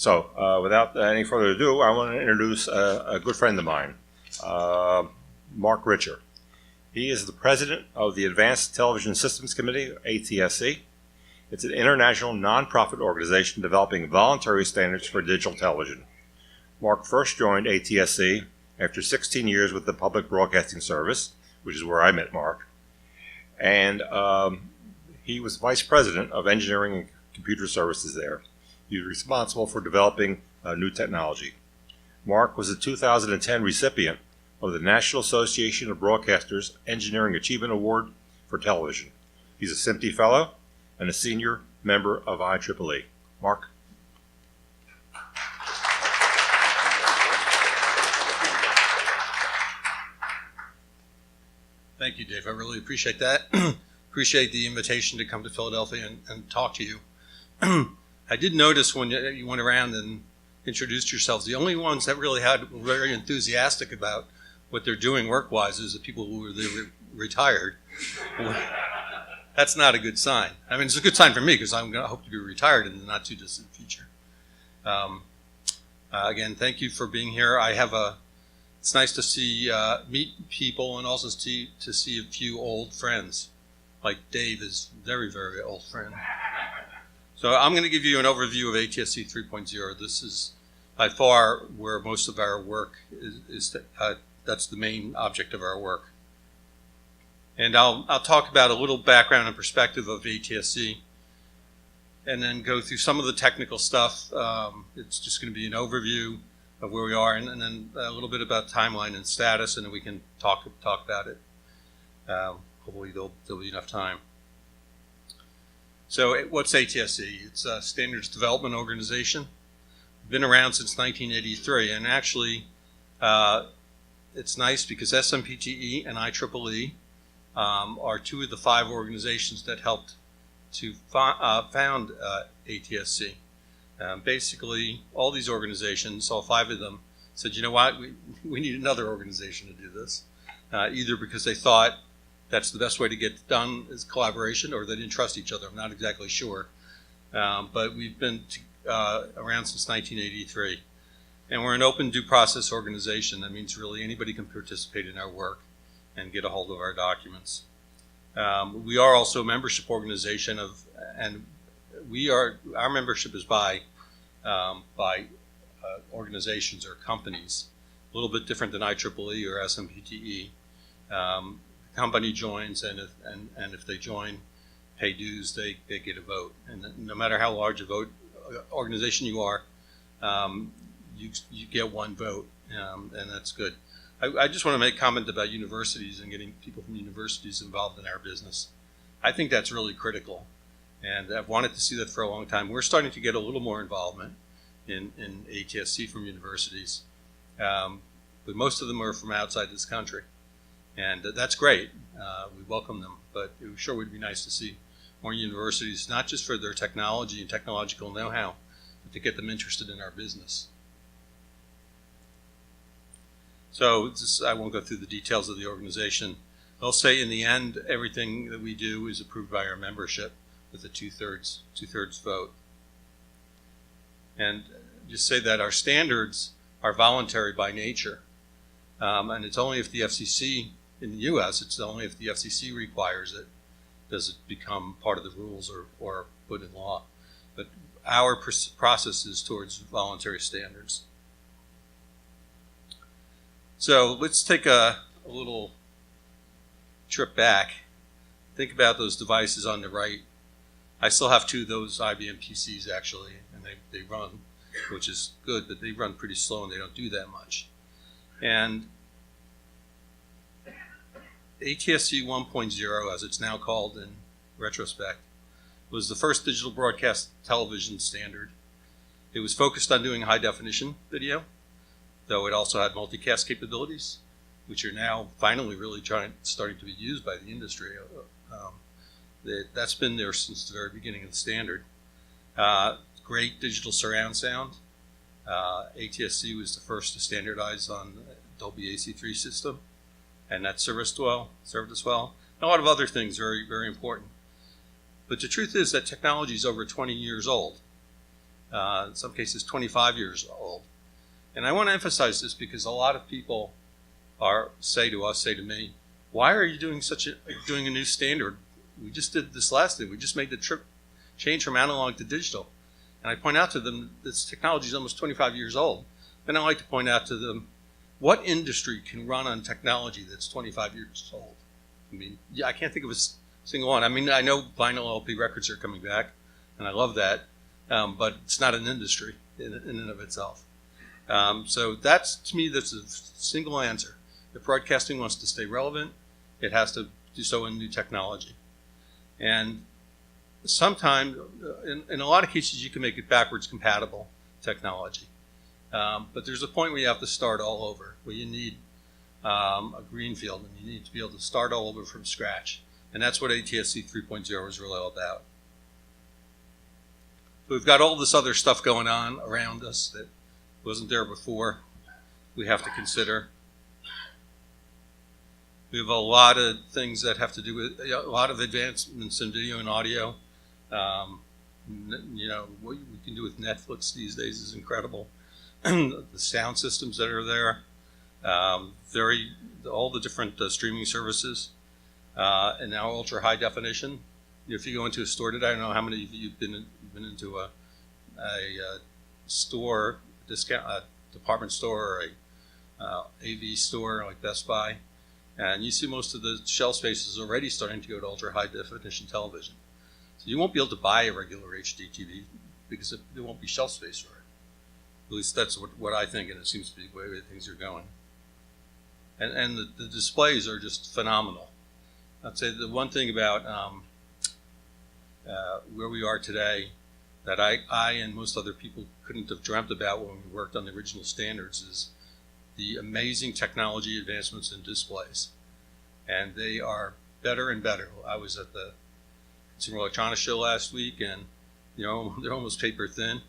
Without any further ado, I want to introduce a good friend of mine, Mark Richer. He is the president of the Advanced Television Systems Committee, ATSC. It's an international nonprofit organization developing voluntary standards for digital television. Mark first joined ATSC after 16 years with the Public Broadcasting Service, which is where I met Mark. And he was vice president of engineering and computer services there. He was responsible for developing new technology. Mark was a 2010 recipient of the National Association of Broadcasters Engineering Achievement Award for television. He's a SMPTE Fellow and a senior member of IEEE. Mark? Thank you, Dave. I really appreciate that. Appreciate the invitation to come to Philadelphia and talk to you. I did notice when you went around and introduced yourselves, the only ones that really were very enthusiastic about what they're doing work-wise is the people who were retired. That's not a good sign. I mean, it's a good sign for me because I'm going to hope to be retired in the not-too-distant future. Again, thank you for being here. It's nice to meet people and also to see a few old friends. Like Dave is a very, very old friend. So I'm going to give you an overview of ATSC 3.0. This is by far where most of our work is that's the main object of our work. And I'll talk about a little background and perspective of ATSC and then go through some of the technical stuff. It's just going to be an overview of where we are and then a little bit about timeline and status, and then we can talk about it. Hopefully there'll be enough time. So what's ATSC? It's a standards development organization. Been around since 1983, and actually it's nice because SMPTE and IEEE are two of the 5 organizations that helped to found ATSC. Basically, all these organizations, all 5 of them, said, you know what, we need another organization to do this, either because they thought that's the best way to get done is collaboration, or they didn't trust each other. I'm not exactly sure. But we've been around since 1983. And we're an open due process organization. That means really anybody can participate in our work and get a hold of our documents. We are also a membership organization and our membership is by organizations or companies, a little bit different than IEEE or SMPTE. Company joins, and if they join, pay dues, they get a vote. And no matter how large a vote organization you are, you get 1 vote, and that's good. I just want to make a comment about universities and getting people from universities involved in our business. I think that's really critical, and I've wanted to see that for a long time. We're starting to get a little more involvement in ATSC from universities, but most of them are from outside this country. And that's great. We welcome them, but it sure would be nice to see more universities, not just for their technology and technological know-how, but to get them interested in our business. So I won't go through the details of the organization. I'll say in the end, everything that we do is approved by our membership with a two-thirds vote. And just say that our standards are voluntary by nature. And it's only if the FCC in the U.S., it's only if the FCC requires it does it become part of the rules or put in law. But our process is towards voluntary standards. So let's take a little trip back. Think about those devices on the right. I still have 2 of those IBM PCs actually, and they run, which is good, but they run pretty slow and they don't do that much. And ATSC 1.0, as it's now called in retrospect, was the first digital broadcast television standard. It was focused on doing high definition video, though it also had multicast capabilities, which are now finally really starting to be used by the industry. That's been there since the very beginning of the standard. Great digital surround sound. ATSC was the first to standardize on Dolby AC3 system, and that served us well. And a lot of other things very, very important. But the truth is that technology is over 20 years old, in some cases 25 years old. And I want to emphasize this because a lot of people say to me, why are you doing doing a new standard? We just did this last thing. We just made the change from analog to digital. And I point out to them, this technology is almost 25 years old. Then I like to point out to them, what industry can run on technology that's 25 years old? I mean, yeah, I can't think of a single one. I mean, I know vinyl LP records are coming back, and I love that, but it's not an industry in and of itself. So that's, to me, that's a single answer. If broadcasting wants to stay relevant, it has to do so in new technology. And sometimes, in a lot of cases, you can make it backwards compatible technology. But there's a point where you have to start all over, where you need a greenfield, and you need to be able to start all over from scratch. And that's what ATSC 3.0 is really all about. We've got all this other stuff going on around us that wasn't there before. We have to consider. We have a lot of things that have to do with a lot of advancements in video and audio. You know, what we can do with Netflix these days is incredible. The sound systems that are there, all the different streaming services, and now ultra high definition. If you go into a store today, I don't know how many of you have been into a store, a department store, or a AV store like Best Buy, and you see most of the shelf space is already starting to go to ultra high definition television. So you won't be able to buy a regular HD TV because there won't be shelf space for it. At least that's what I think, and it seems to be the way things are going. And the displays are just phenomenal. I'd say the one thing about where we are today that I and most other people couldn't have dreamt about when we worked on the original standards is the amazing technology advancements in displays. And they are better and better. I was at the Consumer Electronics Show last week, and they're almost paper thin,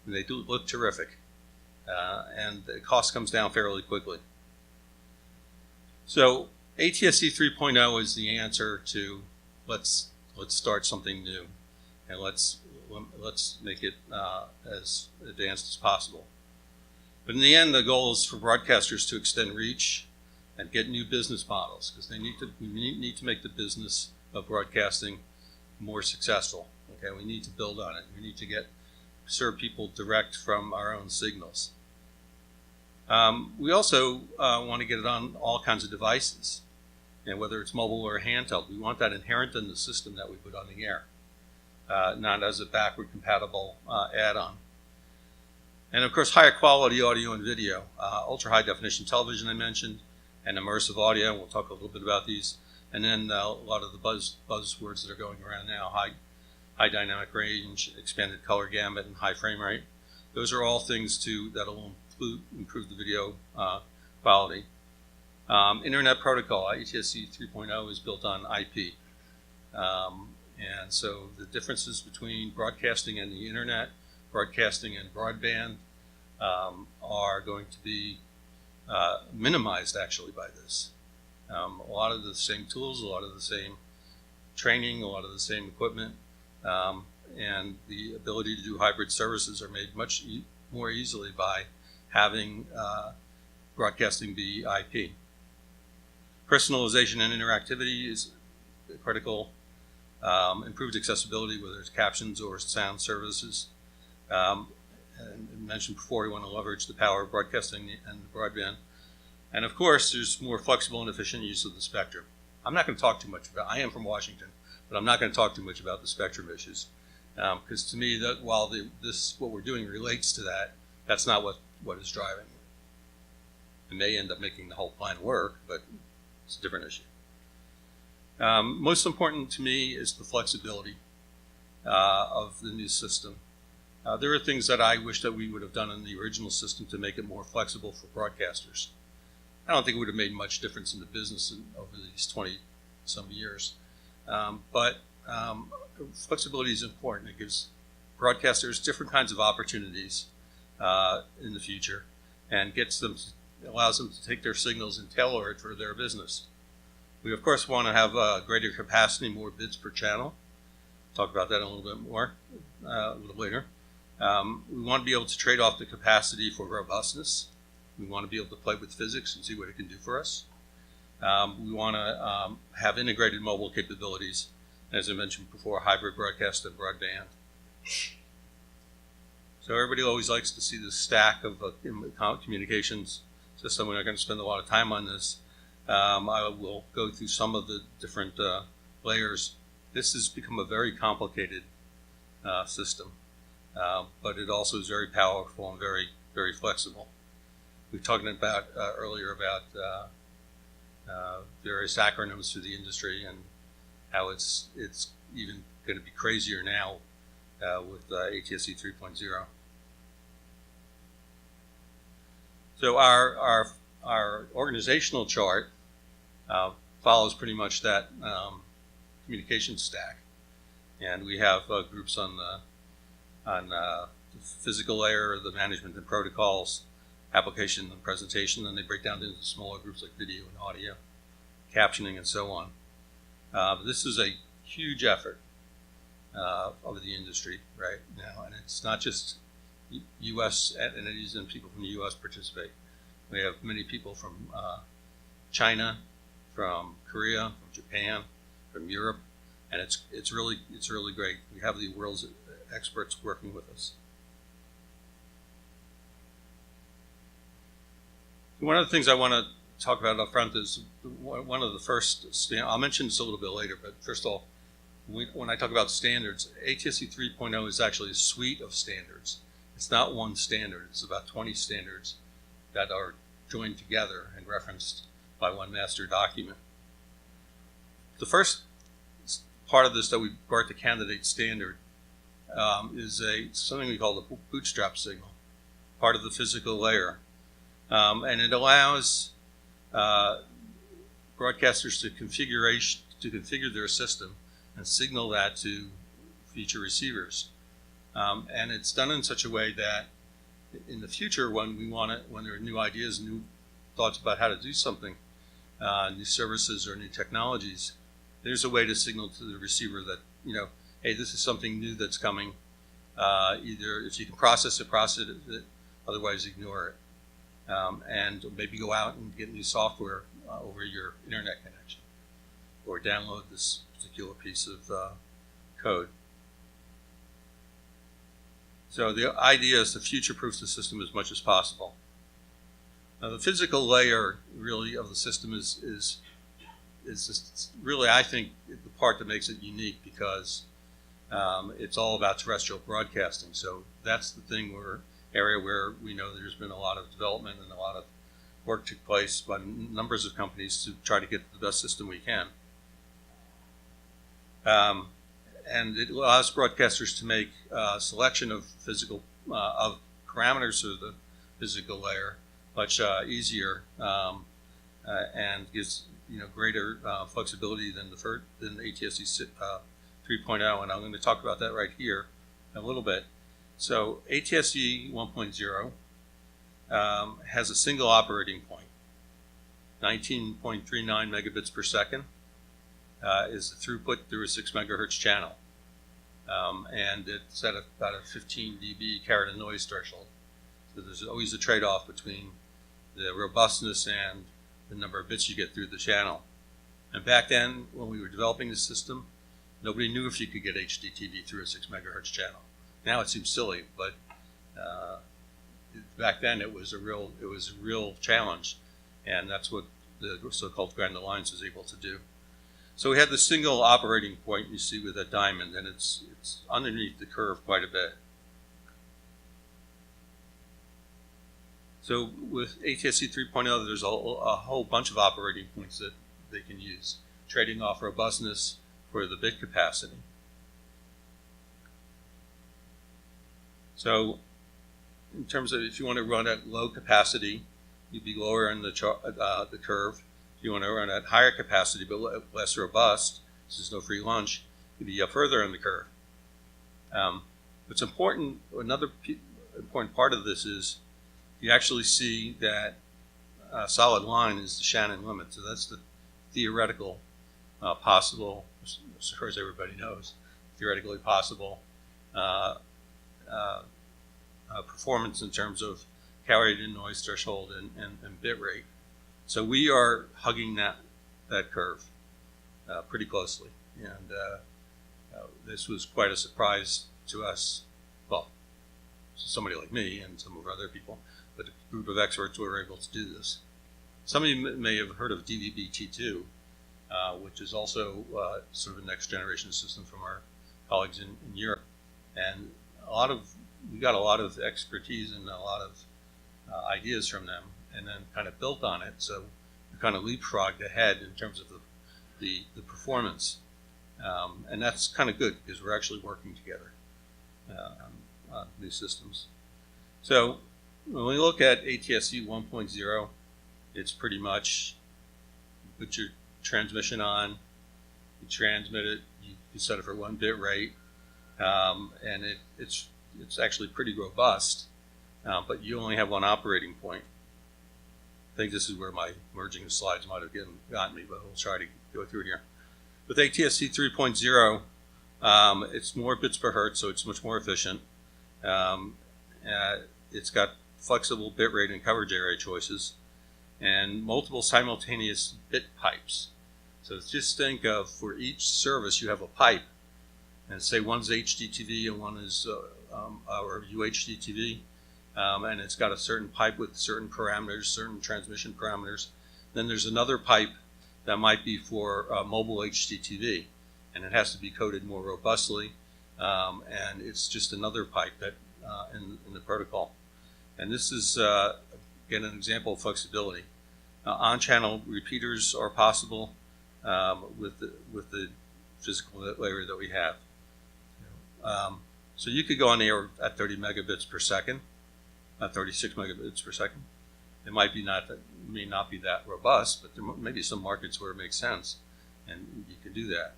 and they do look terrific. And the cost comes down fairly quickly. So ATSC 3.0 is the answer to let's start something new, and let's make it as advanced as possible. But in the end, the goal is for broadcasters to extend reach and get new business models, because we need to make the business of broadcasting more successful. Okay, we need to build on it. We need to serve people direct from our own signals. We also want to get it on all kinds of devices, and whether it's mobile or handheld, we want that inherent in the system that we put on the air, not as a backward compatible add-on. And of course, higher quality audio and video, ultra high definition television I mentioned, and immersive audio. We'll talk a little bit about these, and then a lot of the buzzwords that are going around now: high dynamic range, expanded color gamut, and high frame rate. Those are all things that'll improve the video quality. Internet protocol, ATSC 3.0 is built on IP. And so the differences between broadcasting and the internet, broadcasting and broadband, are going to be minimized actually by this. A lot of the same tools, a lot of the same training, a lot of the same equipment, and the ability to do hybrid services are made much more easily by having broadcasting be IP. Personalization and interactivity is critical. Improved accessibility, whether it's captions or sound services. And I mentioned before, we want to leverage the power of broadcasting and broadband. And of course, there's more flexible and efficient use of the spectrum. I'm not going to talk too much about, I am from Washington, but I'm not going to talk too much about the spectrum issues. Because to me, that while what we're doing relates to that, that's not what is driving it. It may end up making the whole plan work, but it's a different issue. Most important to me is the flexibility of the new system. There are things that I wish that we would have done in the original system to make it more flexible for broadcasters. I don't think it would have made much difference in the business over these 20-some years. But flexibility is important. It gives broadcasters different kinds of opportunities in the future, and allows them to take their signals and tailor it for their business. We of course want to have greater capacity, more bits per channel. Talk about that a little bit more a little later. We want to be able to trade off the capacity for robustness. We want to be able to play with physics and see what it can do for us. We want to have integrated mobile capabilities, as I mentioned before, hybrid broadcast and broadband. So everybody always likes to see the stack of communications system. We're not going to spend a lot of time on this. I will go through some of the different layers. This has become a very complicated system, but it also is very powerful and very, very flexible. We were talking about earlier about various acronyms for the industry and how it's even going to be crazier now with ATSC 3.0. So our organizational chart follows pretty much that communication stack, and we have groups on the physical layer, the management and protocols, application and presentation, and they break down into smaller groups like video and audio, captioning, and so on. This is a huge effort of the industry right now, and it's not just U.S. entities and people from the U.S. participate. We have many people from China, from Korea, from Japan, from Europe, and it's really great. We have the world's experts working with us. One of the things I want to talk about up front is one of the first, I'll mention this a little bit later, but first of all, when I talk about standards, ATSC 3.0 is actually a suite of standards. It's not one standard. It's about 20 standards that are joined together and referenced by one master document. The first part of this that we brought to candidate standard is something we call the bootstrap signal, part of the physical layer. And it allows broadcasters to configure their system and signal that to future receivers. And it's done in such a way that in the future, when there are new ideas, new thoughts about how to do something, new services or new technologies, there's a way to signal to the receiver that, hey, this is something new that's coming. Either if you can process it, otherwise ignore it. And maybe go out and get new software over your internet connection, or download this particular piece of code. So the idea is to future-proof the system as much as possible. Now, the physical layer really of the system is just really, I think, the part that makes it unique, because it's all about terrestrial broadcasting. So that's the area where we know there's been a lot of development and a lot of work took place by numbers of companies to try to get the best system we can. And it allows broadcasters to make a selection of of parameters of the physical layer much easier, and gives greater flexibility than the ATSC 3.0, and I'm going to talk about that right here in a little bit. So ATSC 1.0 has a single operating point. 19.39 megabits per second is the throughput through a 6 megahertz channel. And it's at about a 15 dB carrier to noise threshold. So there's always a trade-off between the robustness and the number of bits you get through the channel. And back then, when we were developing the system, nobody knew if you could get HDTV through a 6 megahertz channel. Now it seems silly, but back then it was a real challenge, and that's what the so-called Grand Alliance was able to do. So we had the single operating point you see with that diamond, and it's underneath the curve quite a bit. So with ATSC 3.0, there's a whole bunch of operating points that they can use, trading off robustness for the bit capacity. So in terms of if you want to run at low capacity, you'd be lower in the curve. If you want to run at higher capacity but less robust, this is no free lunch, you'd be further in the curve. What's important, another important part of this is you actually see that solid line is the Shannon limit. So that's the theoretical possible, as far as everybody knows, theoretically possible performance in terms of carried in noise threshold and bit rate. So we are hugging that curve pretty closely, and this was quite a surprise to us. Well, somebody like me and some of our other people, but a group of experts were able to do this. Some of you may have heard of DVB-T2, which is also sort of a next generation system from our colleagues in Europe, and we got a lot of expertise and a lot of ideas from them, and then kind of built on it. So we kind of leapfrogged ahead in terms of the performance, and that's kind of good because we're actually working together on new systems. So when we look at ATSC 1.0, it's pretty much you put your transmission on, you transmit it, you set it for 1 bit rate, and it's actually pretty robust, but you only have one operating point. I think this is where my merging the slides might have gotten me, but we'll try to go through here. With ATSC 3.0, it's more bits per hertz, so it's much more efficient. It's got flexible bit rate and coverage area choices, and multiple simultaneous bit pipes. So just think of, for each service you have a pipe, and say one's HDTV and one is or UHDTV, and it's got a certain pipe with certain parameters, certain transmission parameters. Then there's another pipe that might be for mobile HDTV, and it has to be coded more robustly, and it's just another pipe that in the protocol. And this is, again, an example of flexibility. On-channel repeaters are possible with the physical layer that we have. So you could go on the air at 30 megabits per second, 36 megabits per second. It may not be that robust, but there may be some markets where it makes sense, and you can do that.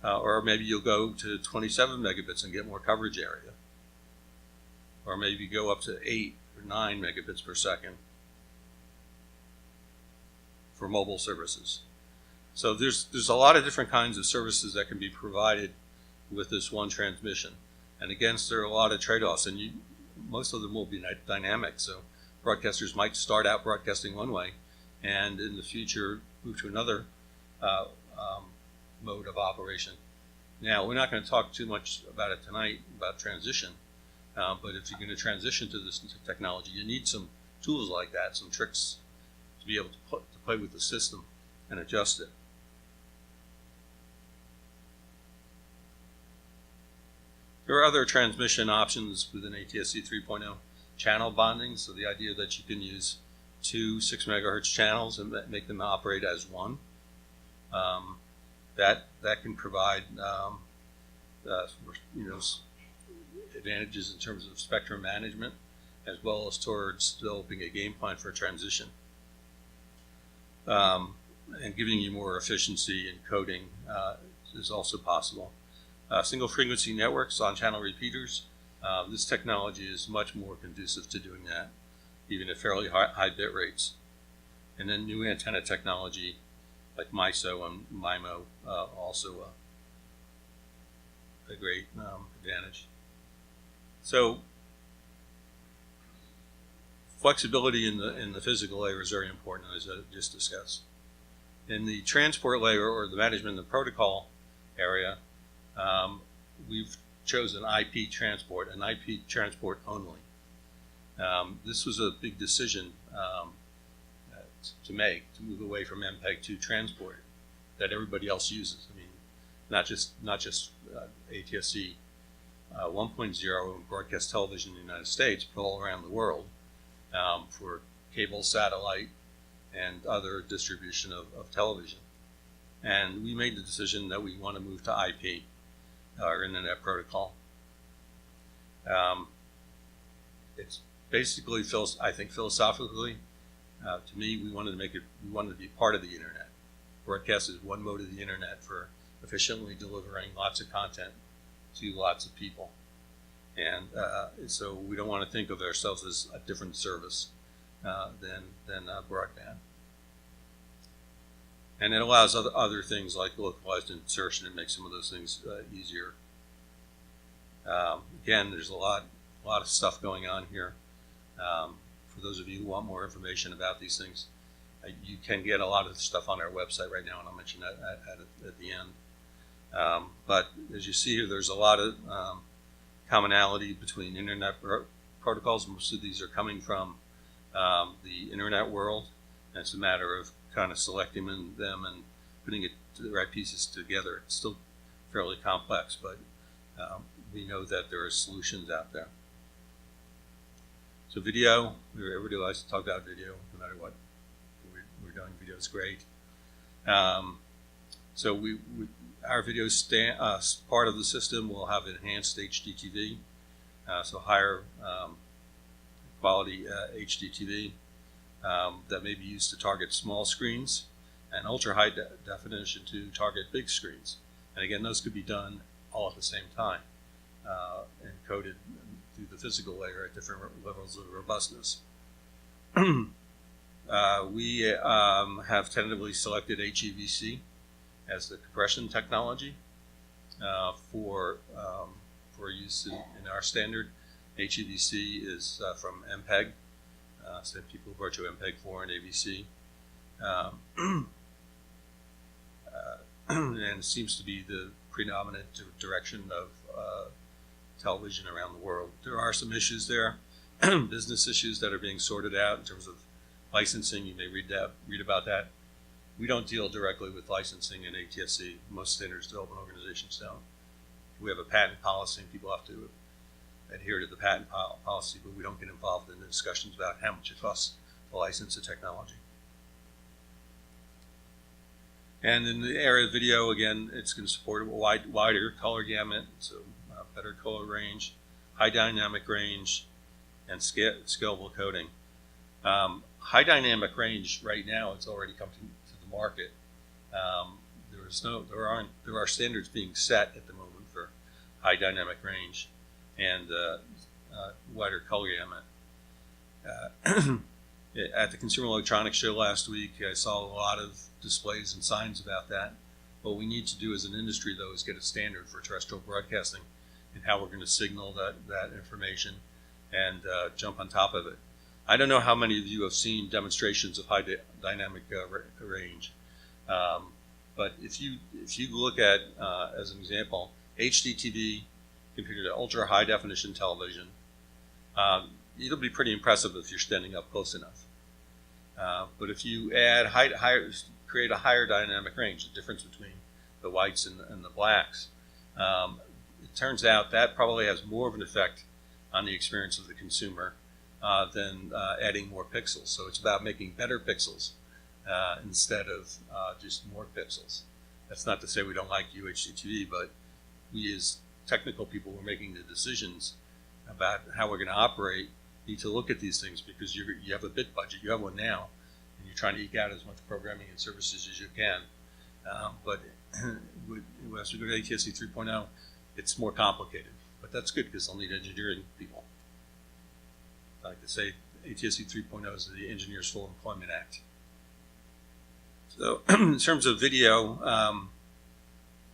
Or maybe you'll go to 27 megabits and get more coverage area. Or maybe go up to 8 or 9 megabits per second for mobile services. So there's a lot of different kinds of services that can be provided with this one transmission. And again, there are a lot of trade-offs, and most of them will be dynamic. So broadcasters might start out broadcasting one way, and in the future move to another mode of operation. Now, we're not going to talk too much about it tonight, about transition, but if you're going to transition to this technology, you need some tools like that, some tricks to be able to play with the system and adjust it. There are other transmission options within ATSC 3.0. Channel bonding, so the idea that you can use 2 6 megahertz channels and make them operate as one. That can provide advantages in terms of spectrum management, as well as towards developing a game plan for transition, and giving you more efficiency in coding is also possible. Single frequency networks on channel repeaters. This technology is much more conducive to doing that, even at fairly high bit rates. And then new antenna technology like MISO and MIMO, also a great advantage. So flexibility in the physical layer is very important, as I just discussed. In the transport layer, or the management and the protocol area, we've chosen IP transport and IP transport only. This was a big decision to move away from MPEG-2 transport that everybody else uses. I mean, not just ATSC 1.0 in broadcast television in the United States, but all around the world for cable, satellite, and other distribution of television. And we made the decision that we want to move to IP, or Internet Protocol. It's basically, I think philosophically, to me, we wanted to be part of the Internet. Broadcast is one mode of the Internet for efficiently delivering lots of content to lots of people. And so we don't want to think of ourselves as a different service than broadband. And it allows other things like localized insertion and makes some of those things easier. Again, there's a lot A lot of stuff going on here. For those of you who want more information about these things, you can get a lot of stuff on our website right now, and I'll mention that at the end. But as you see here, there's a lot of commonality between internet protocols. Most of these are coming from the internet world, and it's a matter of kind of selecting them and putting it to the right pieces together. It's still fairly complex, but we know that there are solutions out there. So video, everybody likes to talk about video, no matter what we're doing. Video is great. So our video part of the system will have enhanced HDTV, so higher quality HDTV that may be used to target small screens, and ultra high definition to target big screens. And again, those could be done all at the same time, encoded through the physical layer at different levels of robustness. We have tentatively selected HEVC as the compression technology for use in our standard. HEVC is from MPEG, so people refer to MPEG-4 and AVC. And seems to be the predominant direction of television around the world. There are some issues there, business issues that are being sorted out in terms of licensing. You may read about that. We don't deal directly with licensing in ATSC. Most standards development organizations don't. We have a patent policy, and people have to adhere to the patent policy, but we don't get involved in the discussions about how much it costs to license the technology. And in the area of video, again, it's going to support a wider color gamut, so better color range, high dynamic range, and scalable coding. High dynamic range right now, it's already come to the market. There are standards being set at the moment for high dynamic range and wider color gamut. At the Consumer Electronics Show last week, I saw a lot of displays and signs about that. What we need to do as an industry, though, is get a standard for terrestrial broadcasting and how we're going to signal that information and jump on top of it. I don't know how many of you have seen demonstrations of high dynamic range, but if you look at, as an example, HDTV compared to ultra high definition television, it'll be pretty impressive if you're standing up close enough. But if you add create a higher dynamic range, the difference between the whites and the blacks, it turns out that probably has more of an effect on the experience of the consumer than adding more pixels. So it's about making better pixels instead of just more pixels. That's not to say we don't like UHDTV, but we as technical people who are making the decisions about how we're going to operate need to look at these things, because you have a bit budget, you have one now, and you're trying to eke out as much programming and services as you can. But as we go to ATSC 3.0, it's more complicated. But that's good, because they'll need engineering people. I like to say ATSC 3.0 is the Engineers Full Employment Act. So in terms of video,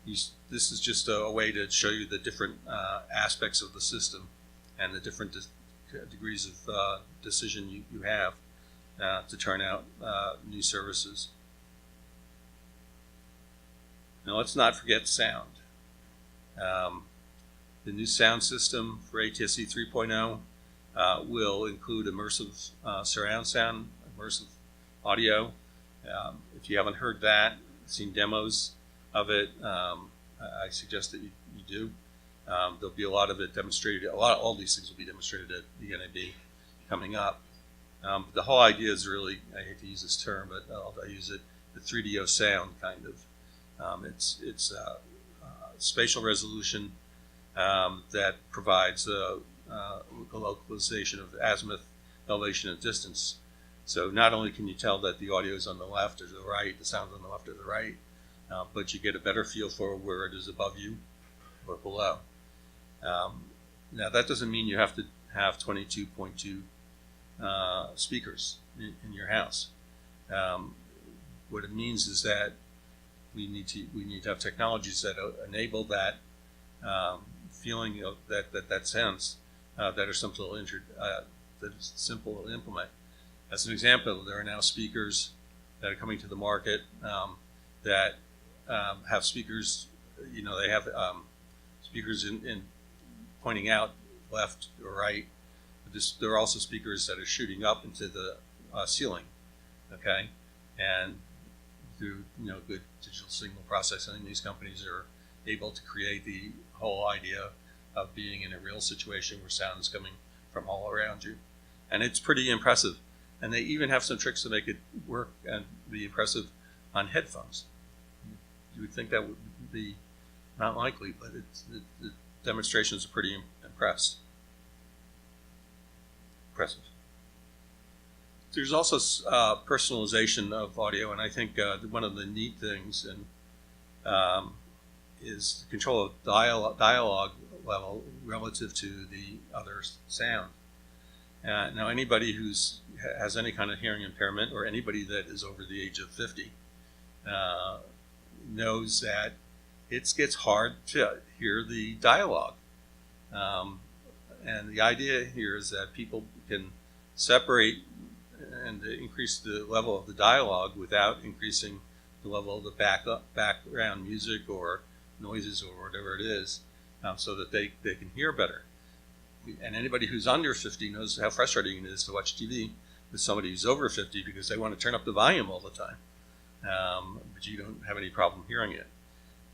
this is just a way to show you the different aspects of the system and the different degrees of decision you have to turn out new services. Now let's not forget sound. The new sound system for ATSC 3.0 will include immersive surround sound, immersive audio. If you haven't heard that, seen demos of it, I suggest that you do. There'll be a lot of it demonstrated. All these things will be demonstrated at the NAB coming up. The whole idea is really, I hate to use this term, but I'll use it, the 3DO sound kind of. It's spatial resolution that provides localization of azimuth, elevation, and distance. So not only can you tell that the audio is on the left or the right, the sound's on the left or the right, but you get a better feel for where it is above you or below. Now that doesn't mean you have to have 22.2 speakers in your house. What it means is that we need to have technologies that enable that feeling of that sense that are simple to implement. As an example, there are now speakers that are coming to the market that have speakers. They have speakers in pointing out left or right. There are also speakers that are shooting up into the ceiling. Okay, and through good digital signal processing, these companies are able to create the whole idea of being in a real situation where sound is coming from all around you, and it's pretty impressive. And they even have some tricks to make it work and be impressive on headphones. You would think that would be not likely, but the demonstrations are pretty impressive. There's also personalization of audio, and I think one of the neat things is the control of dialogue level relative to the other sound. Now, anybody has any kind of hearing impairment, or anybody that is over the age of 50, knows that it gets hard to hear the dialogue. And the idea here is that people can separate and increase the level of the dialogue without increasing the level of the background music or noises or whatever it is, so that they can hear better. And anybody who's under 50 knows how frustrating it is to watch TV with somebody who's over 50 because they want to turn up the volume all the time, but you don't have any problem hearing it.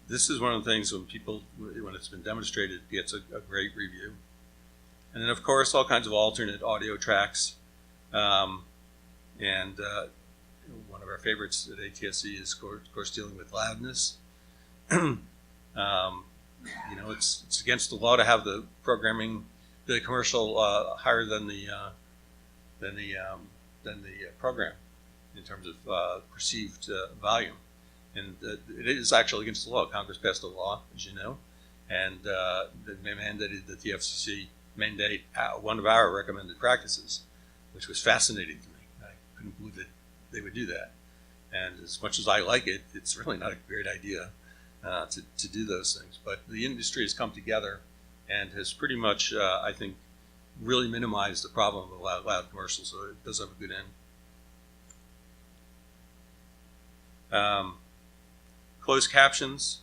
This is one of the things when it's been demonstrated, it gets a great review. And then, of course, all kinds of alternate audio tracks. And one of our favorites at ATSC is, of course, dealing with loudness. It's against the law to have the commercial higher than the program in terms of perceived volume. And it is actually against the law. Congress passed a law, as you know, and they mandated that the FCC mandate one of our recommended practices, which was fascinating to me. I couldn't believe that they would do that. And as much as I like it, it's really not a great idea to do those things. But the industry has come together and has pretty much, I think, really minimized the problem of loud commercials, so it does have a good end. Closed captions,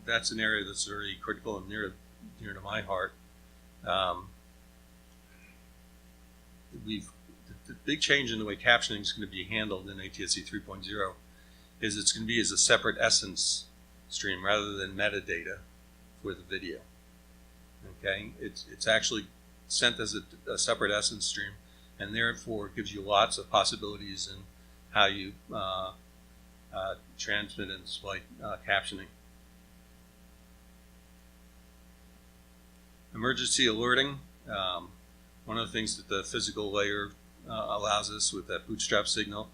that's an area that's very critical and near to my heart. The big change in the way captioning is going to be handled in ATSC 3.0 is it's going to be as a separate essence stream rather than metadata for the video. Okay, it's actually sent as a separate essence stream, and therefore it gives you lots of possibilities in how you transmit and display captioning. Emergency alerting. One of the things that the physical layer allows us with that bootstrap signal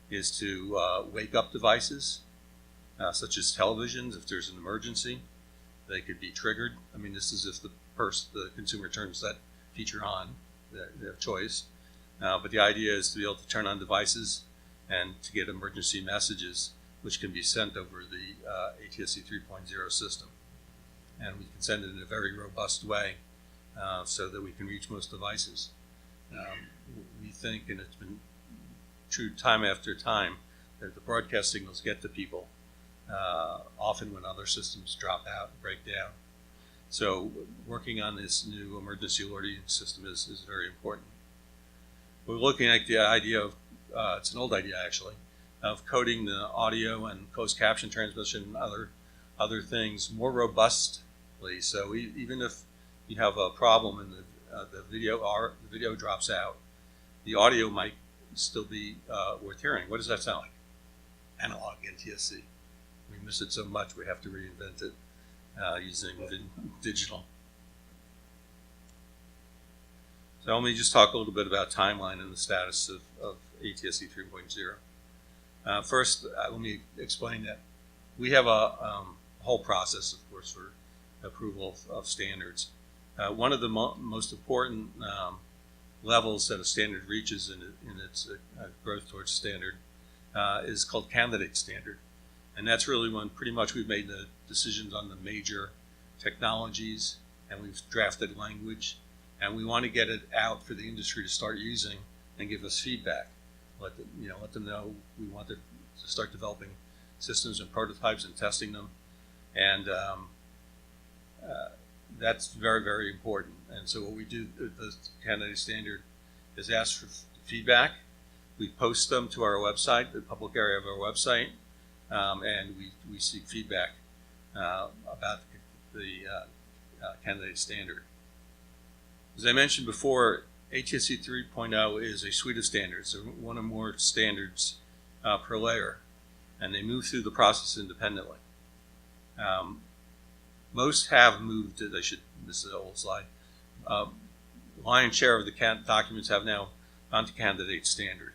is to wake up devices, such as televisions. If there's an emergency, they could be triggered. I mean, this is if the consumer turns that feature on, their choice. But the idea is to be able to turn on devices and to get emergency messages, which can be sent over the ATSC 3.0 system. And we can send it in a very robust way so that we can reach most devices. We think, and it's been true time after time, that the broadcast signals get to people often when other systems drop out and break down. So working on this new emergency alerting system is very important. We're looking at the idea of, it's an old idea actually, of coding the audio and closed caption transmission and other things more robustly. So even if you have a problem and the video drops out, the audio might still be worth hearing. What does that sound like? Analog NTSC. We miss it so much we have to reinvent it using digital. So let me just talk a little bit about timeline and the status of ATSC 3.0. First, let me explain that we have a whole process, of course, for approval of standards. One of the most important levels that a standard reaches in its growth towards standard is called candidate standard. And that's really when pretty much we've made the decisions on the major technologies and we've drafted language, and we want to get it out for the industry to start using and give us feedback. Let them know we want to start developing systems and prototypes and testing them, and that's very, very important. And so what we do, the candidate standard, is ask for feedback. We post them to our website, the public area of our website, and we seek feedback about the candidate standard. As I mentioned before, ATSC 3.0 is a suite of standards, one or more standards per layer, and they move through the process independently. Most have moved, this is an old slide, lion's share of the documents have now gone to candidate standard,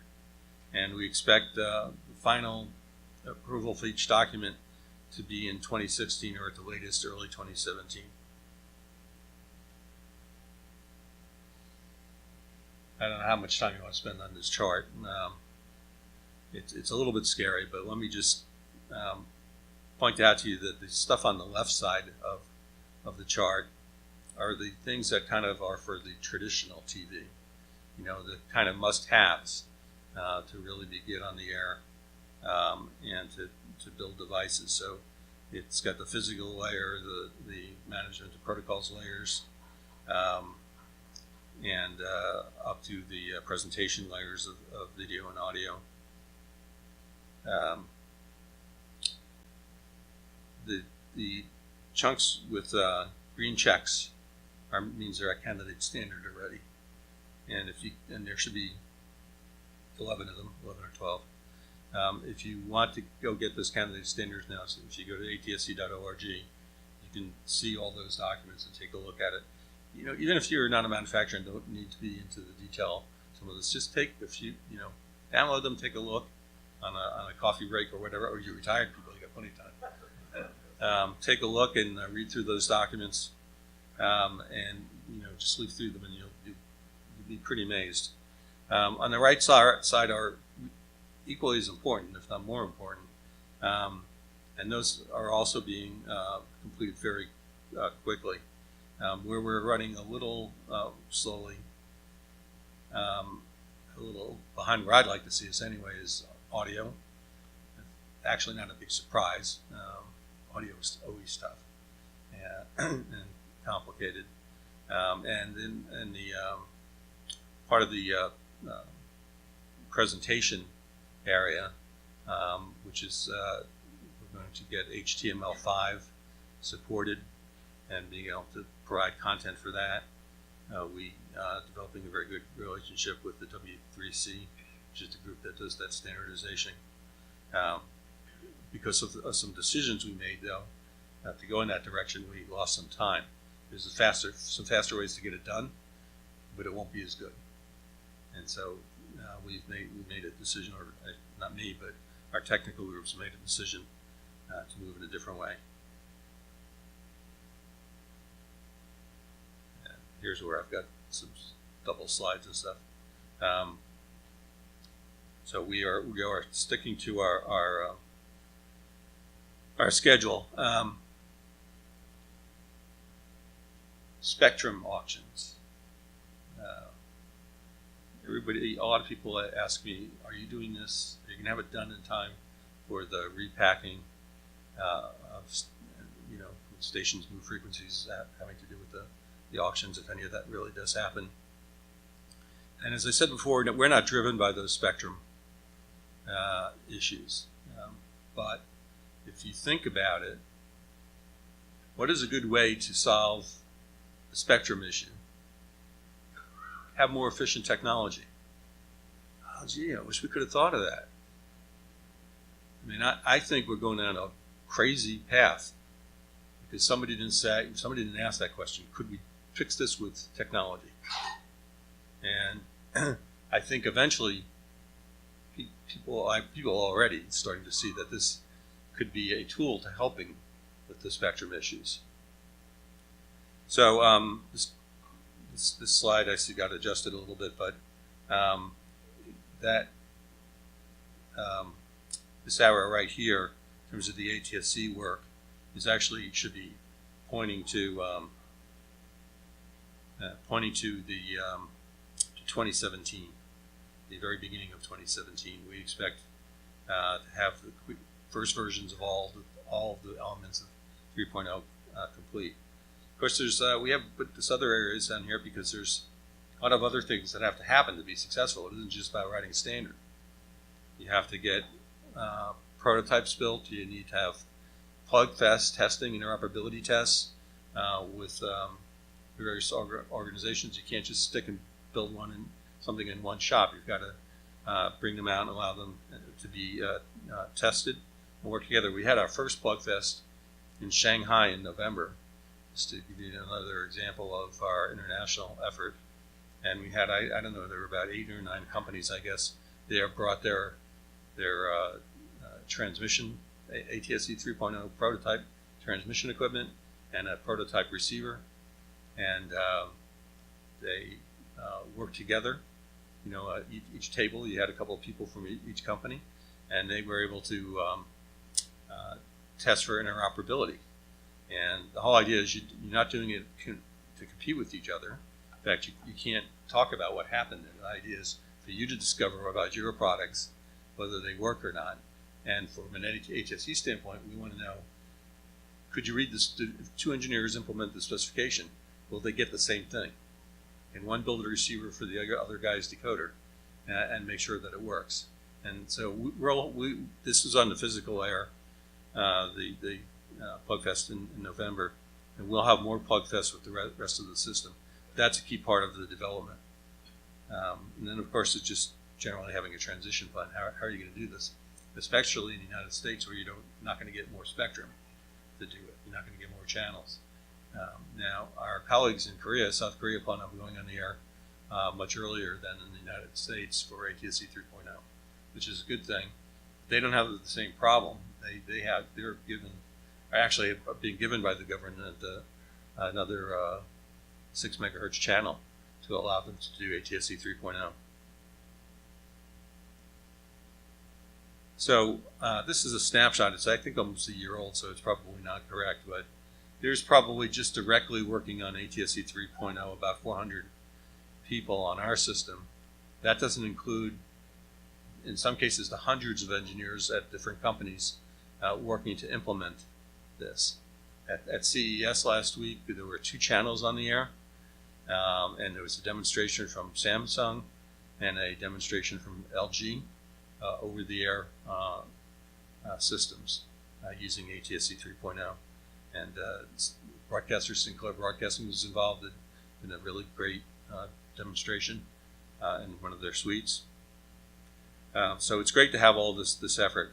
and we expect the final approval for each document to be in 2016 or at the latest early 2017. I don't know how much time you want to spend on this chart. It's a little bit scary, but let me just point out to you that the stuff on the left side of the chart are the things that kind of are for the traditional TV, the kind of must-haves to really get on the air and to build devices. So it's got the physical layer, the management of protocols layers, and up to the presentation layers of video and audio. The chunks with green checks means they're at candidate standard already, and there should be 11 of them, 11 or 12. If you want to go get those candidate standards now, so if you go to atsc.org, you can see all those documents and take a look at it. Even if you're not a manufacturer and don't need to be into the detail, some of this, just take a few, download them, take a look on a coffee break or whatever, or you're retired people, you got plenty of time. Take a look and read through those documents, and just leaf through them, and you'll be pretty amazed. On the right side are equally as important, if not more important, and those are also being completed very quickly. Where we're running a little slowly, a little behind where I'd like to see us anyway, is audio. Actually, not a big surprise. Audio is always tough and complicated. And in the part of the presentation area, which is we're going to get HTML5 supported and being able to provide content for that. We developing a very good relationship with the W3C, which is the group that does that standardization. Because of some decisions we made, though, to go in that direction, we lost some time. There's some faster ways to get it done, but it won't be as good. And so we made a decision, or not me, but our technical groups made a decision to move in a different way. And here's where I've got some double slides and stuff. So we are sticking to our schedule. Spectrum auctions. A lot of people ask me, "Are you doing this? Are you going to have it done in time for the repacking of, when stations move frequencies having to do with the auctions, if any of that really does happen?" And as I said before, we're not driven by those spectrum issues. But if you think about it, what is a good way to solve the spectrum issue? Have more efficient technology. Oh, gee, I wish we could have thought of that. I mean, I think we're going down a crazy path because somebody didn't ask that question. Could we fix this with technology? And I think eventually people already starting to see that this could be a tool to helping with the spectrum issues. So this slide I see got adjusted a little bit, but this arrow right here, in terms of the ATSC work, should be pointing to pointing to the to 2017, the very beginning of 2017. We expect to have the first versions of all of the elements of 3.0 complete. Of course, we have put this other areas down here because there's a lot of other things that have to happen to be successful. It isn't just about writing a standard. You have to get prototypes built. You need to have plug-fest testing, interoperability tests with various organizations. You can't just stick and build something in one shop. You've got to bring them out and allow them to be tested and work together. We had our first plug-fest in Shanghai in November, just to give you another example of our international effort. And we had, I don't know, there were about 8 or 9 companies, I guess, there brought their transmission, ATSC 3.0 prototype transmission equipment and a prototype receiver. And they worked together. You know, each table, you had a couple of people from each company, and they were able to test for interoperability. And the whole idea is you're not doing it to compete with each other. In fact, you can't talk about what happened. And the idea is for you to discover about your products, whether they work or not. And from an ATSC standpoint, we want to know, could you read this? If 2 engineers implement the specification, will they get the same thing? Can one build a receiver for the other guy's decoder and make sure that it works? And so this was on the physical layer, the PlugFest in November, and we'll have more PlugFest with the rest of the system. That's a key part of the development. And then, of course, it's just generally having a transition plan. How are you going to do this? Especially in the United States, where you're not going to get more spectrum to do it. You're not going to get more channels. Now, our colleagues in Korea, South Korea, plan on going on the air much earlier than in the United States for ATSC 3.0, which is a good thing. They don't have the same problem. They're actually being given by the government another 6 megahertz channel to allow them to do ATSC 3.0. So this is a snapshot. It's, I think, almost a year old, so it's probably not correct, but there's probably just directly working on ATSC 3.0 about 400 people on our system. That doesn't include, in some cases, the hundreds of engineers at different companies working to implement this. At CES last week, there were 2 channels on the air, and there was a demonstration from Samsung and a demonstration from LG over-the-air systems using ATSC 3.0. And broadcaster Sinclair Broadcasting was involved in a really great demonstration in one of their suites. So it's great to have all this effort.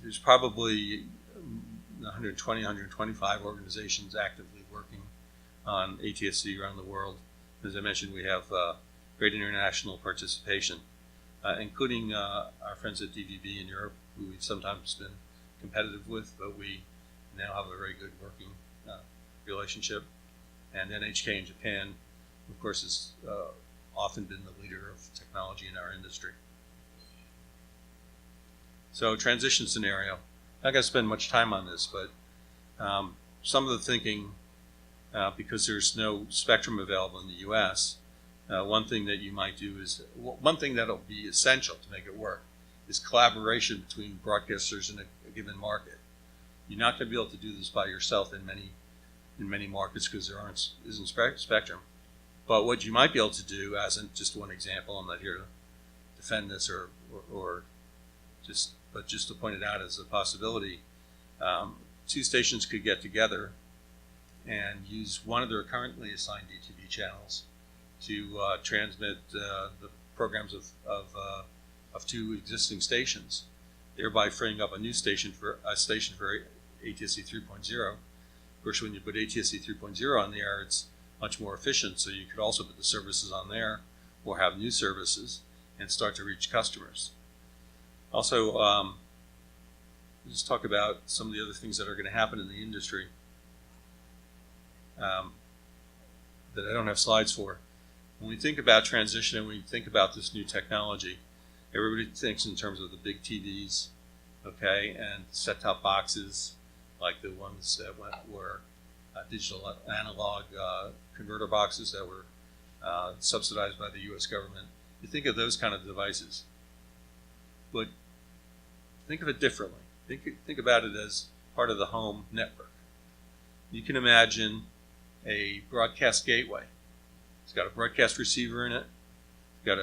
There's probably 120, 125 organizations actively working on ATSC around the world. As I mentioned, we have great international participation, including our friends at DVB in Europe, who we've sometimes been competitive with, but we now have a very good working relationship. And NHK in Japan, of course, has often been the leader of technology in our industry. So, transition scenario. I'm not going to spend much time on this, but some of the thinking, because there's no spectrum available in the U.S., one thing that you might do is, one thing that'll be essential to make it work is collaboration between broadcasters in a given market. You're not going to be able to do this by yourself in many markets because there isn't spectrum. But what you might be able to do, as in just one example, I'm not here to defend this but just to point it out as a possibility, 2 stations could get together and use one of their currently assigned DTV channels to transmit the programs of 2 existing stations, thereby freeing up a new station for ATSC 3.0. Of course, when you put ATSC 3.0 on the air, it's much more efficient, so you could also put the services on there or have new services and start to reach customers. Also, just talk about some of the other things that are going to happen in the industry that I don't have slides for. When we think about transition and when we think about this new technology, everybody thinks in terms of the big TVs, okay, and set-top boxes like the ones that were digital analog converter boxes that were subsidized by the U.S. government. You think of those kind of devices, but think of it differently. Think about it as part of the home network. You can imagine a broadcast gateway. It's got a broadcast receiver in it. It's got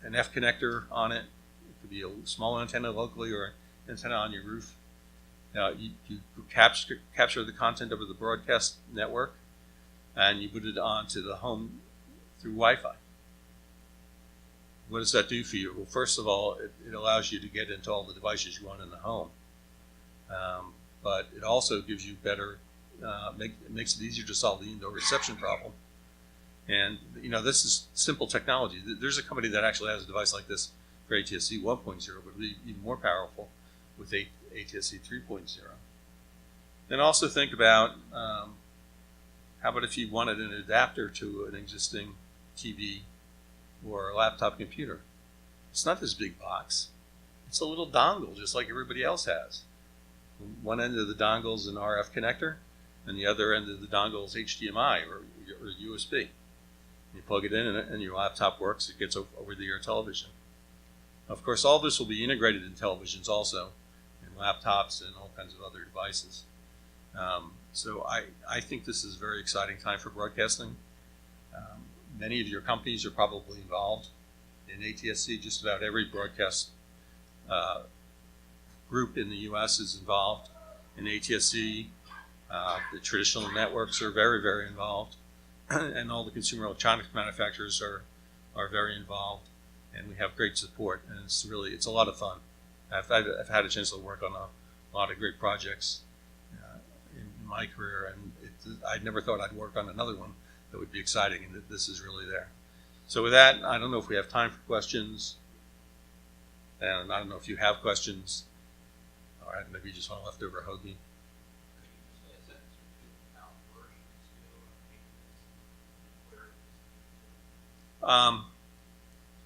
an F connector on it. It could be a small antenna locally or an antenna on your roof. Now you capture the content over the broadcast network, and you put it onto the home through Wi-Fi. What does that do for you? Well, first of all, it allows you to get into all the devices you want in the home, but it also gives you better. It makes it easier to solve the indoor reception problem. And this is simple technology. There's a company that actually has a device like this for ATSC 1.0, but it'll be even more powerful with ATSC 3.0. Then also think about how about if you wanted an adapter to an existing TV or a laptop computer? It's not this big box. It's a little dongle, just like everybody else has. One end of the dongle is an RF connector, and the other end of the dongle is HDMI or USB. You plug it in, and your laptop works. It gets over-the-air television. Of course, all this will be integrated in televisions also, in laptops and all kinds of other devices. So I think this is a very exciting time for broadcasting. Many of your companies are probably involved in ATSC. Just about every broadcast group in the U.S. is involved in ATSC. The traditional networks are very, very involved. And all the consumer electronics manufacturers are very involved. And we have great support. And it's a lot of fun. I've had a chance to work on a lot of great projects in my career. And I never thought I'd work on another one that would be exciting, and that this is really there. So with that, I don't know if we have time for questions, and I don't know if you have questions. All right, maybe you just want a leftover hoagie.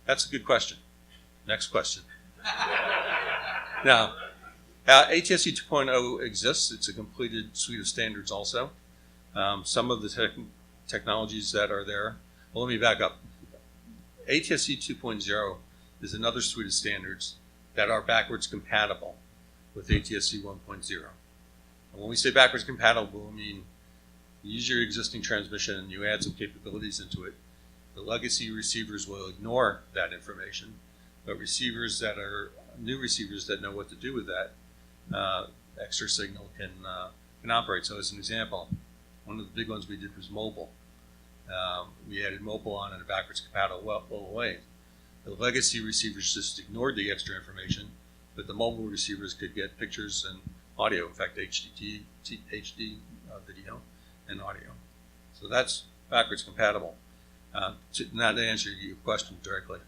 That's a good question. Next question. Now, ATSC 2.0 exists. It's a completed suite of standards also. Some of the technologies that are there. Well, let me back up. ATSC 2.0 is another suite of standards that are backwards compatible with ATSC 1.0. And when we say backwards compatible, I mean you use your existing transmission and you add some capabilities into it. The legacy receivers will ignore that information, but receivers that are new receivers that know what to do with that extra signal can operate. So as an example, one of the big ones we did was mobile. We added mobile on in a backwards compatible way. The legacy receivers just ignored the extra information, but the mobile receivers could get pictures and audio. In fact, HD video and audio. So that's backwards compatible. Not to answer your question directly.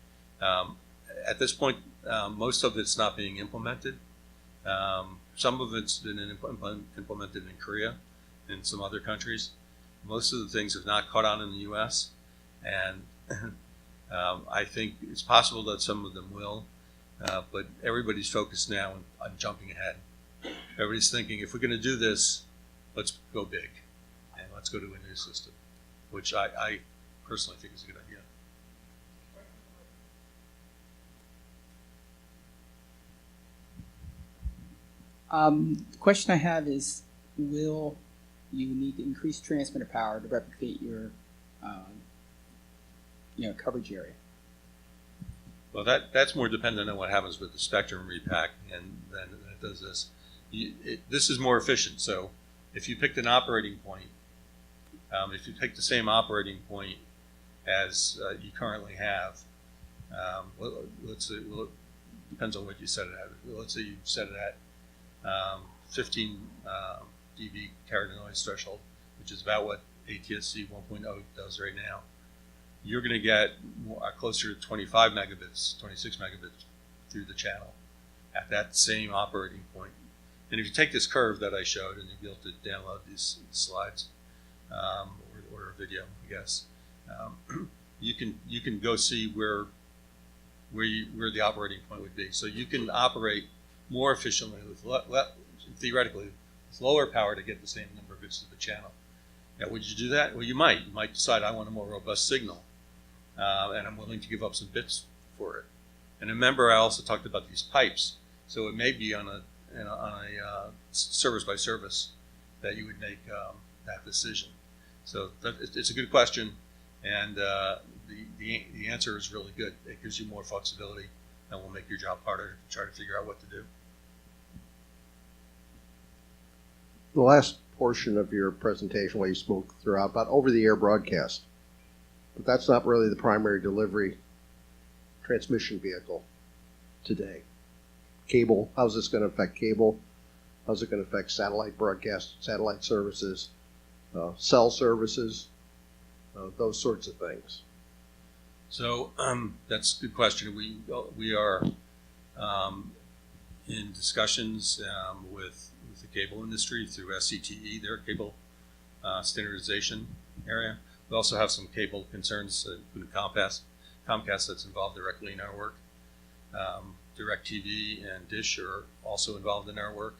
At this point, most of it's not being implemented. Some of it's been implemented in Korea and some other countries. Most of the things have not caught on in the U.S., and I think it's possible that some of them will, but everybody's focused now on jumping ahead. Everybody's thinking, if we're going to do this, let's go big, and let's go to a new system, which I personally think is a good idea. The question I have is, will you need to increase transmitter power to replicate your coverage area? Well, that's more dependent on what happens with the spectrum repack, and then it does this. This is more efficient. So if you picked an operating point, if you pick the same operating point as you currently have, let's say, it depends on what you set it at. Let's say you set it at 15 dB carrier noise threshold, which is about what ATSC 1.0 does right now. You're going to get closer to 25 megabits, 26 megabits through the channel at that same operating point. And if you take this curve that I showed, and you'll be able to download these slides or a video, I guess, you can go see where the operating point would be. So you can operate more efficiently with theoretically with lower power to get the same number of bits to the channel. Now, would you do that? Well, you might. You might decide I want a more robust signal, and I'm willing to give up some bits for it. And remember, I also talked about these pipes. So it may be on a service by service that you would make that decision. So it's a good question, and the answer is really good. It gives you more flexibility and will make your job harder to try to figure out what to do. The last portion of your presentation, where you spoke throughout about over-the-air broadcast, but that's not really the primary delivery transmission vehicle today. Cable, how's this going to affect cable? How's it going to affect satellite broadcast, satellite services, cell services, those sorts of things? So that's a good question. We are in discussions with the cable industry through SCTE, their cable standardization area. We also have some cable concerns, including Comcast that's involved directly in our work. DirecTV and Dish are also involved in our work.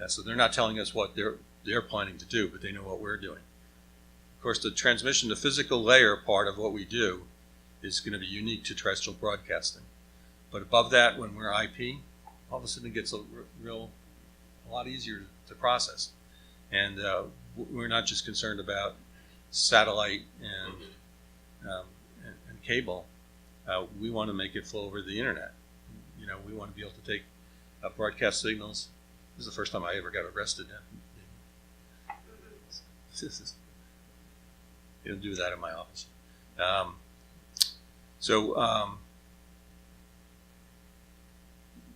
So they're not telling us what they're planning to do, but they know what we're doing. Of course, the transmission, the physical layer part of what we do is going to be unique to terrestrial broadcasting. But above that, when we're IP, all of a sudden it gets a lot easier to process. And we're not just concerned about satellite and cable. We want to make it flow over the internet. You know, we want to be able to take broadcast signals. This is the first time I ever got arrested. You don't do that in my office.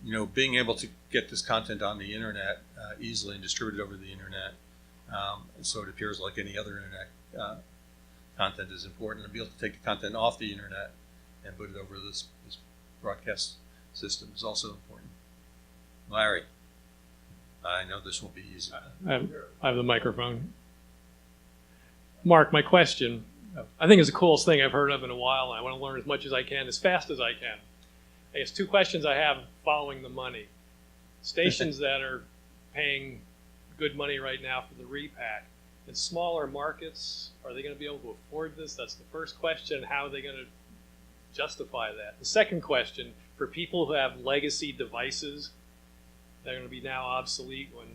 You know, being able to get this content on the internet easily and distributed over the internet, so it appears like any other internet content is important. And be able to take the content off the internet and put it over this broadcast system is also important. Larry, I know this won't be easy. I have the microphone. Mark, my question, I think it's the coolest thing I've heard of in a while. I want to learn as much as I can, as fast as I can. I guess two questions I have following the money. Stations that are paying good money right now for the repack, in smaller markets, are they going to be able to afford this? That's the first question. How are they going to justify that? The second question, for people who have legacy devices that are going to be now obsolete when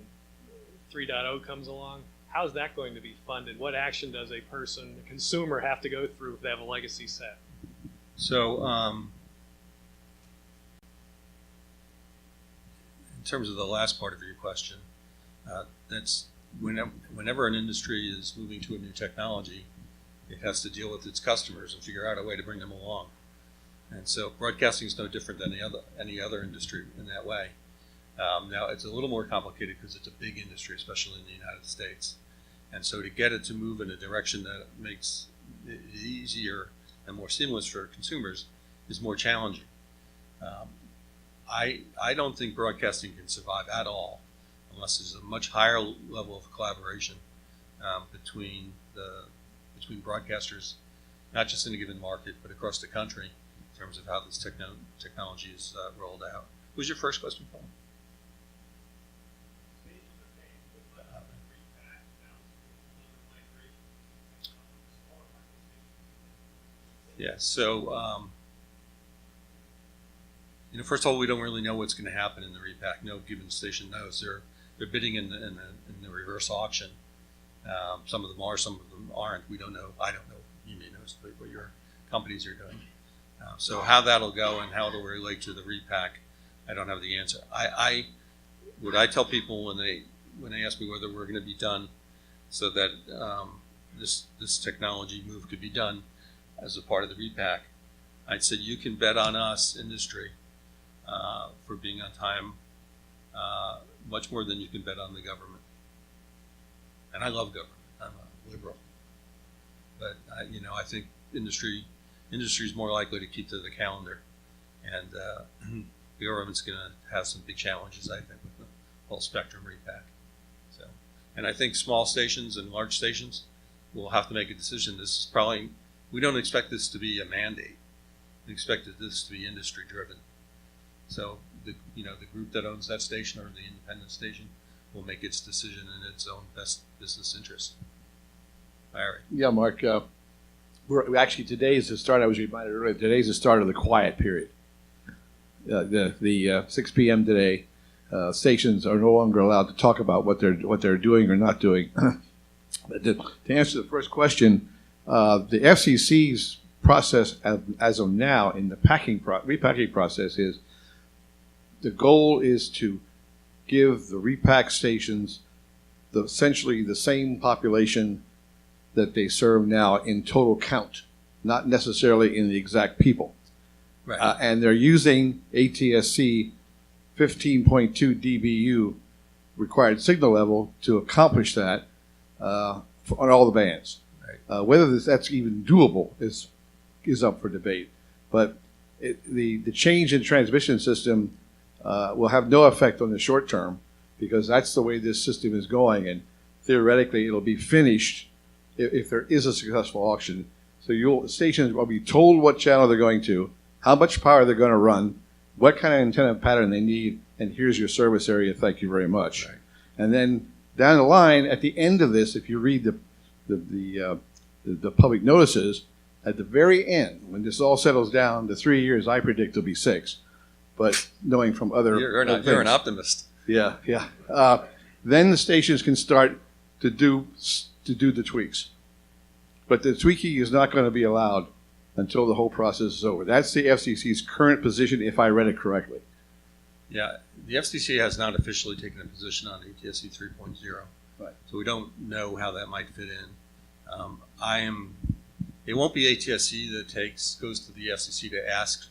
3.0 comes along, how's that going to be funded? What action does a consumer have to go through if they have a legacy set? So, in terms of the last part of your question, that's whenever an industry is moving to a new technology, it has to deal with its customers and figure out a way to bring them along. And so broadcasting is no different than any other industry in that way. Now, it's a little more complicated because it's a big industry, especially in the United States. And so to get it to move in a direction that makes it easier and more seamless for consumers is more challenging. I don't think broadcasting can survive at all unless there's a much higher level of collaboration between broadcasters, not just in a given market, but across the country in terms of how this technology is rolled out. What was your first question, Paul? Yeah, so you know, first of all, we don't really know what's going to happen in the repack. No given station knows. They're bidding in the reverse auction. Some of them are, some of them aren't. We don't know. I don't know. You may know what your companies are doing. So how that'll go and how it'll relate to the repack, I don't have the answer. What I tell people when they ask me whether we're going to be done, so that this technology move could be done as a part of the repack, I'd say you can bet on us, industry, for being on time, much more than you can bet on the government. And I love government. I'm a liberal, but I think industry is more likely to keep to the calendar, and the government's going to have some big challenges, I think, with the whole spectrum repack. So, and I think small stations and large stations will have to make a decision. This is probably, we don't expect this to be a mandate. We expect this to be industry driven. So the group that owns that station or the independent station will make its decision in its own best business interest. Larry. Yeah, Mark. We're actually, today is the start. I was reminded earlier. Today's the start of the quiet period. The 6 p.m. today, stations are no longer allowed to talk about what they're doing or not doing. But to answer the first question, the FCC's process as of now in the repacking process is the goal is to give the repack stations essentially the same population that they serve now in total count, not necessarily in the exact people. Right. And they're using ATSC 15.2 dBU required signal level to accomplish that on all the bands. Right. Whether that's even doable is up for debate. But the change in transmission system will have no effect on the short term because that's the way this system is going. And theoretically, it'll be finished if there is a successful auction. So stations will be told what channel they're going to, how much power they're going to run, what kind of antenna pattern they need, and here's your service area. Thank you very much. Right. And then down the line, at the end of this, if you read the public notices, at the very end, when this all settles down, the 3 years I predict will be 6. But knowing from other You're an optimist. Yeah. Then the stations can start to do the tweaks. But the tweaking is not going to be allowed until the whole process is over. That's the FCC's current position, if I read it correctly. Yeah, the FCC has not officially taken a position on ATSC 3.0. Right. So we don't know how that might fit in. It won't be ATSC that goes to the FCC to ask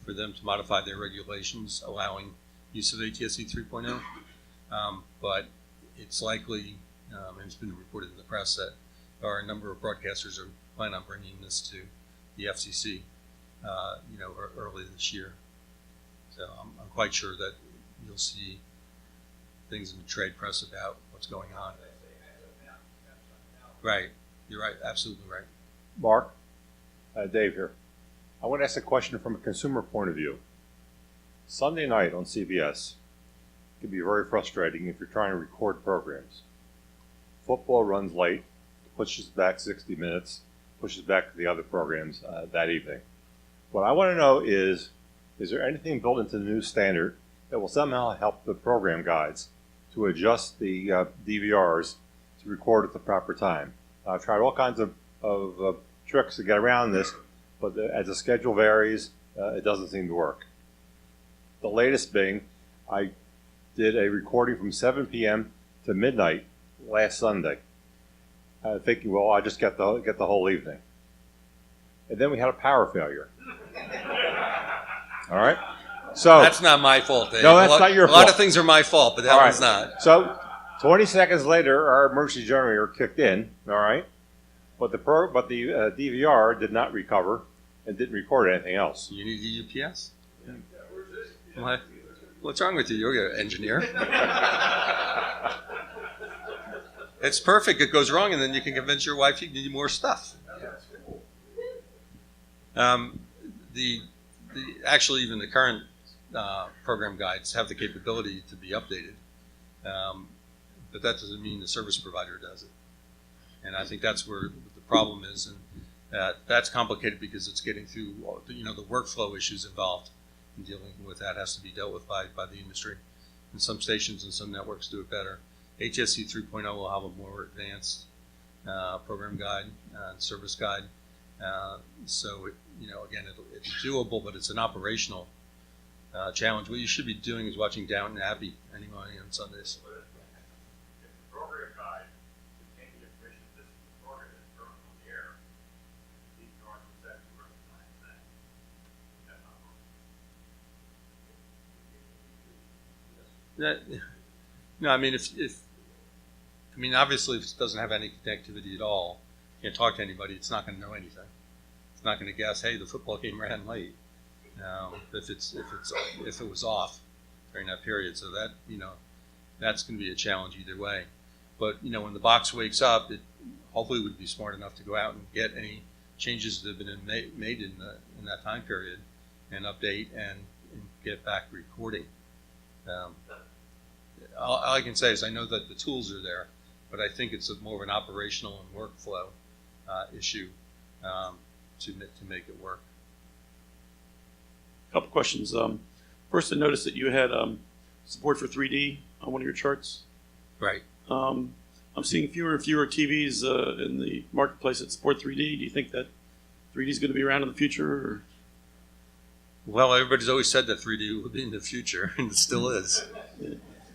for them to modify their regulations allowing use of ATSC 3.0. But it's likely, and it's been reported in the press, that there are a number of broadcasters who plan on bringing this to the FCC, early this year. So I'm quite sure that you'll see things in the trade press about what's going on. Right. You're right. Absolutely right. Mark, Dave here. I want to ask a question from a consumer point of view. Sunday night on CBS can be very frustrating if you're trying to record programs. Football runs late, pushes back 60 minutes, pushes back to the other programs that evening. What I want to know is there anything built into the new standard that will somehow help the program guides to adjust the DVRs to record at the proper time? I've tried all kinds of tricks to get around this, but as the schedule varies, it doesn't seem to work. The latest being, I did a recording from 7 p.m. to midnight last Sunday, thinking, well, I just get the whole evening. And then we had a power failure. All right? So That's not my fault, Dave. No, that's not your fault. A lot fault. of things are my fault, but that all right. one's not. So 20 seconds later, our emergency generator kicked in, all right? But the DVR did not recover and didn't record anything else. You need the UPS? What? What's wrong with you? You're an engineer. It's perfect. It goes wrong, and then you can convince your wife you need more stuff. Actually, even the current program guides have the capability to be updated, but that doesn't mean the service provider does it. And I think that's where the problem is, and that's complicated because it's getting through the workflow issues involved in dealing with that has to be dealt with by the industry. And some stations and some networks do it better. ATSC 3.0 will have a more advanced program guide and service guide. So again, it's doable, but it's an operational challenge. What you should be doing is watching Downton Abbey any morning on Sundays. If the program guide contains the information that this is the program that's currently on the air, these yards are set to run the time of that. That's not working. No, I mean, obviously, if it doesn't have any connectivity at all, can't talk to anybody, it's not going to know anything. It's not going to guess, hey, the football game ran late. If it was off during that period, so that that's going to be a challenge either way. But when the box wakes up, it hopefully would be smart enough to go out and get any changes that have been made in that time period and update and get back recording. All I can say is I know that the tools are there, but I think it's more of an operational and workflow issue to make it work. Couple questions. First, I noticed that you had support for 3D on one of your charts. Right. I'm seeing fewer and fewer TVs in the marketplace that support 3D. Do you think that 3D is going to be around in the future? Or? Well, everybody's always said that 3D would be in the future, and it still is.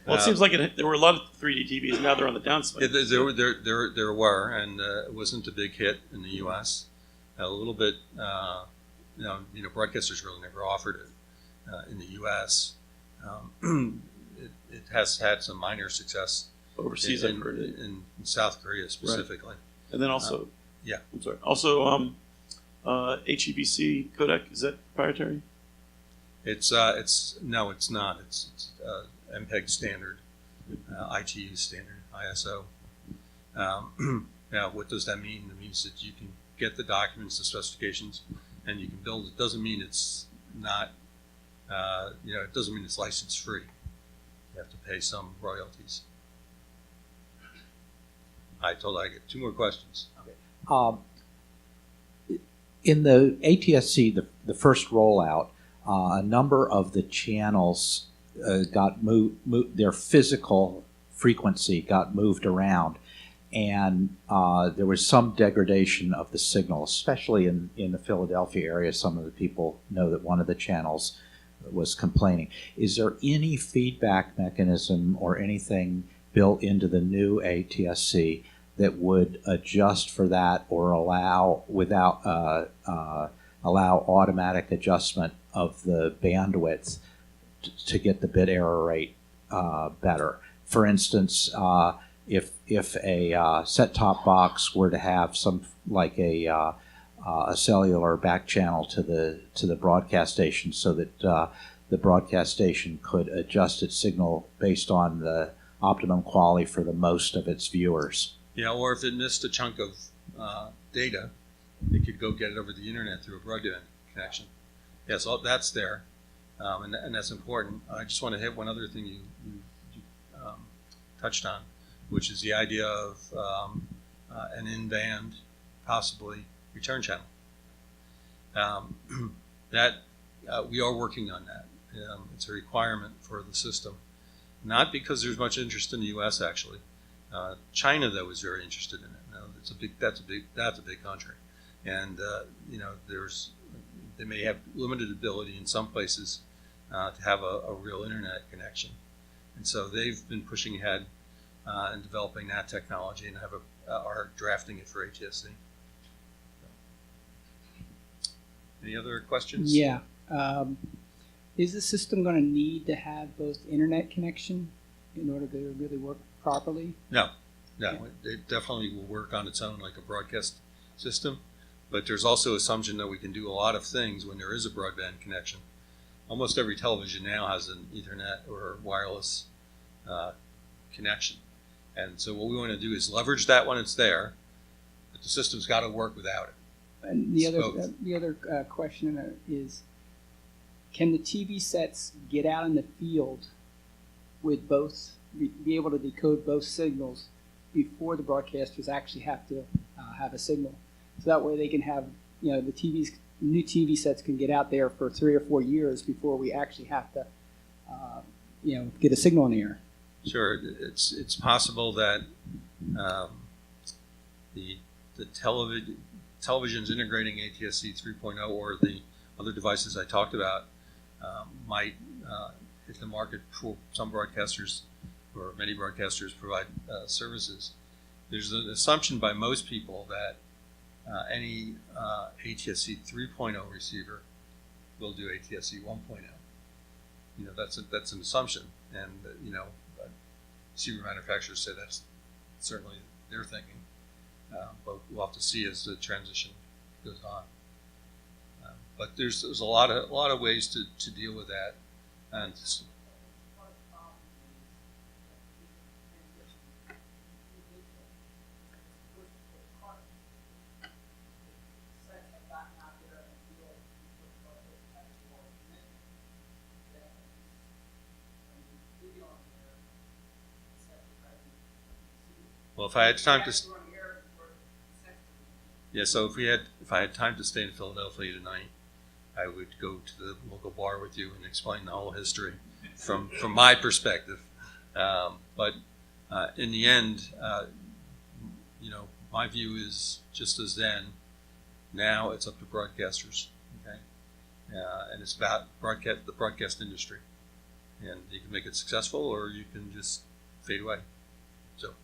Well, it seems like there were a lot of 3D TVs. Now they're on the downside. There were, and it wasn't a big hit in the U.S. A little bit, broadcasters really never offered it in the U.S. It has had some minor success Overseas, I've heard it. in South Korea specifically. Right. And then also, yeah. I'm sorry. Also, HEVC codec, is that proprietary? It's no, it's not. It's MPEG standard, ITU standard, ISO. Now, what does that mean? It means that you can get the documents, the specifications, and you can build it. Doesn't mean it's not. It doesn't mean it's license free. You have to pay some royalties. I get 2 more questions. In the ATSC, the first rollout, a number of the channels got moved, their physical frequency got moved around, and there was some degradation of the signal, especially in the Philadelphia area. Some of the people know that one of the channels was complaining. Is there any feedback mechanism or anything built into the new ATSC that would adjust for that or allow automatic adjustment of the bandwidth to get the bit error rate better? For instance, if a set-top box were to have some like a cellular back channel to the broadcast station, so that the broadcast station could adjust its signal based on the optimum quality for the most of its viewers. Yeah, or if it missed a chunk of data, it could go get it over the internet through a broadband connection. Yeah, so that's there, and that's important. I just want to hit one other thing you touched on, which is the idea of an in-band, possibly return channel. That we are working on that. It's a requirement for the system, not because there's much interest in the U.S. actually. China, though, is very interested in it. That's a big country, and they may have limited ability in some places to have a real internet connection, and so they've been pushing ahead in developing that technology and are drafting it for ATSC. Any other questions? Yeah. Is the system going to need to have both internet connection in order to really work properly? No. It definitely will work on its own like a broadcast system, but there's also assumption that we can do a lot of things when there is a broadband connection. Almost every television now has an Ethernet or wireless connection, and so what we want to do is leverage that when it's there, but the system's got to work without it. And the other question is, can the TV sets get out in the field with both, be able to decode both signals before the broadcasters actually have to have a signal? So that way they can have, the new TV sets can get out there for 3 or 4 years before we actually have to, get a signal in the air. Sure, it's possible that the televisions integrating ATSC 3.0 or the other devices I talked about might hit the market for some broadcasters, or many broadcasters provide services. There's an assumption by most people that any ATSC 3.0 receiver will do ATSC 1.0. That's an assumption, and receiver manufacturers say that's certainly their thinking, but we'll have to see as the transition goes on. But there's a lot of ways to deal with that, and well, if I had time to. Yeah, so if I had time to stay in Philadelphia tonight, I would go to the local bar with you and explain the whole history from my perspective. But in the end, my view is just as then. Now it's up to broadcasters, okay, and it's about the broadcast industry, and you can make it successful or you can just fade away. So.